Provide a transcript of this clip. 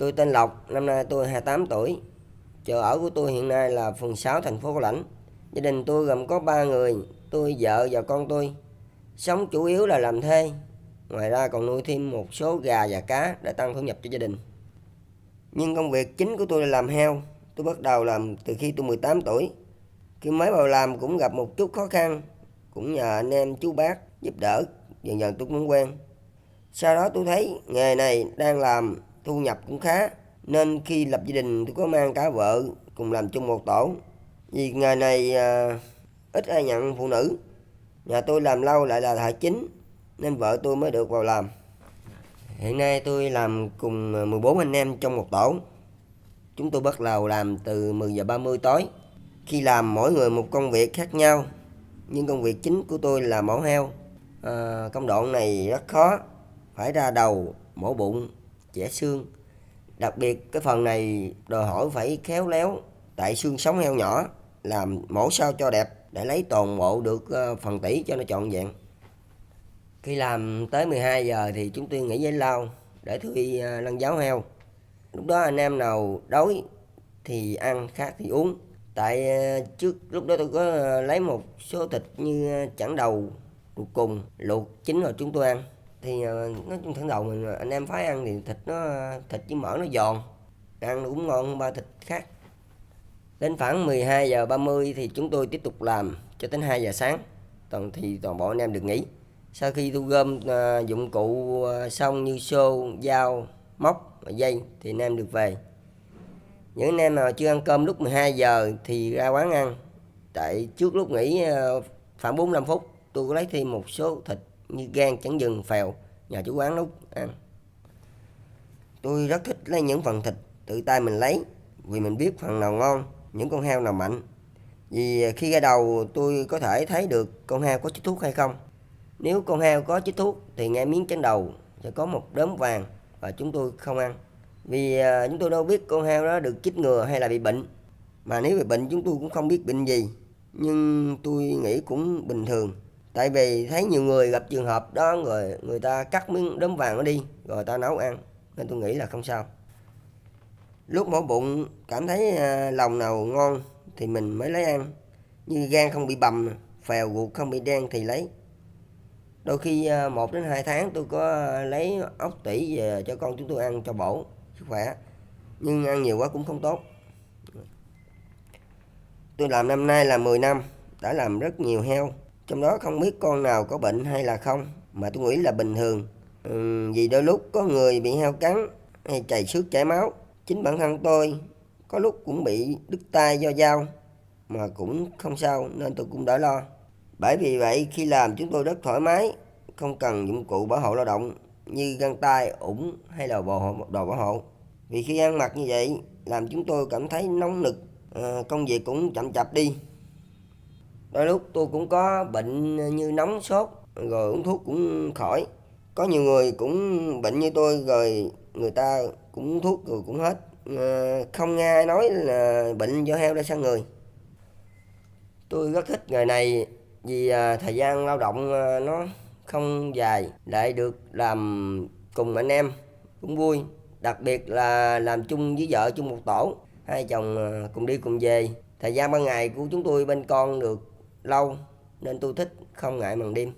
Tôi tên Lộc, năm nay tôi 28 tuổi. Chỗ ở của tôi hiện nay là phường 6 thành phố Cao Lãnh. Gia đình tôi gồm có 3 người, tôi, vợ và con tôi. Sống chủ yếu là làm thuê. Ngoài ra còn nuôi thêm một số gà và cá để tăng thu nhập cho gia đình. Nhưng công việc chính của tôi là làm heo. Tôi bắt đầu làm từ khi tôi 18 tuổi. Khi mới vào làm cũng gặp một chút khó khăn, cũng nhờ anh em chú bác giúp đỡ, dần dần tôi cũng quen. Sau đó tôi thấy nghề này đang làm thu nhập cũng khá, nên khi lập gia đình tôi có mang cả vợ cùng làm chung một tổ. Vì nghề này ít ai nhận phụ nữ, nhà tôi làm lâu lại là thợ chính nên vợ tôi mới được vào làm. Hiện nay tôi làm cùng 14 anh em trong một tổ. Chúng tôi bắt đầu làm từ 10 giờ 30 tối. Khi làm mỗi người một công việc khác nhau, nhưng công việc chính của tôi là mổ heo. Công đoạn này rất khó, phải ra đầu, mổ bụng, chẻ xương. Đặc biệt cái phần này đòi hỏi phải khéo léo, tại xương sống heo nhỏ, làm mổ sao cho đẹp để lấy toàn bộ được phần tỉ cho nó trọn vẹn. Khi làm tới 12 giờ thì chúng tôi nghỉ giải lao để thuê lăn giáo heo. Lúc đó anh em nào đói thì ăn, khác thì uống. Tại trước lúc đó tôi có lấy một số thịt như chẵn đầu, ruột cùng, luộc chín rồi chúng tôi ăn. Thì nói chung thẳng đầu mình anh em phái ăn thì thịt với mỡ nó giòn, ăn cũng ngon hơn ba thịt khác. Đến khoảng 12 giờ 30 thì chúng tôi tiếp tục làm cho đến 2 giờ sáng. Toàn bộ anh em được nghỉ. Sau khi thu gom dụng cụ xong như xô, dao, móc và dây thì anh em được về. Những anh em nào chưa ăn cơm lúc 12 giờ thì ra quán ăn. Tại trước lúc nghỉ khoảng 45 phút tôi có lấy thêm một số thịt như gan, chẵn dừng, phèo nhà chủ quán nấu ăn. Tôi rất thích lấy những phần thịt tự tay mình lấy, vì mình biết phần nào ngon, những con heo nào mạnh. Vì khi ra đầu tôi có thể thấy được con heo có chích thuốc hay không. Nếu con heo có chích thuốc thì ngay miếng trên đầu sẽ có một đốm vàng và chúng tôi không ăn. Vì chúng tôi đâu biết con heo đó được chích ngừa hay là bị bệnh. Mà nếu bị bệnh chúng tôi cũng không biết bệnh gì. Nhưng tôi nghĩ cũng bình thường. Tại vì thấy nhiều người gặp trường hợp đó rồi người ta cắt miếng đốm vàng nó đi rồi người ta nấu ăn, nên tôi nghĩ là không sao. Lúc mổ bụng cảm thấy lòng nào ngon thì mình mới lấy ăn. Như gan không bị bầm, phèo ruột không bị đen thì lấy. Đôi khi 1 đến 2 tháng tôi có lấy ốc tỉ về cho con chúng tôi ăn cho bổ sức khỏe. Nhưng ăn nhiều quá cũng không tốt. Tôi làm năm nay là 10 năm, đã làm rất nhiều heo. Trong đó không biết con nào có bệnh hay là không, mà tôi nghĩ là bình thường. Vì đôi lúc có người bị heo cắn hay chảy xước chảy máu. Chính bản thân tôi có lúc cũng bị đứt tay do dao, mà cũng không sao nên tôi cũng đỡ lo. Bởi vì vậy khi làm chúng tôi rất thoải mái, không cần dụng cụ bảo hộ lao động như găng tay, ủng hay là đồ bảo hộ. Vì khi ăn mặc như vậy làm chúng tôi cảm thấy nóng nực, công việc cũng chậm chạp đi. Đôi lúc tôi cũng có bệnh như nóng sốt, rồi uống thuốc cũng khỏi. Có nhiều người cũng bệnh như tôi rồi người ta cũng uống thuốc rồi cũng hết. Không nghe ai nói là bệnh do heo đã sang người. Tôi rất thích nghề này vì thời gian lao động nó không dài, lại được làm cùng anh em cũng vui. Đặc biệt là làm chung với vợ chung một tổ, hai chồng cùng đi cùng về. Thời gian ban ngày của chúng tôi bên con được lâu nên tôi thích, không ngại màn đêm.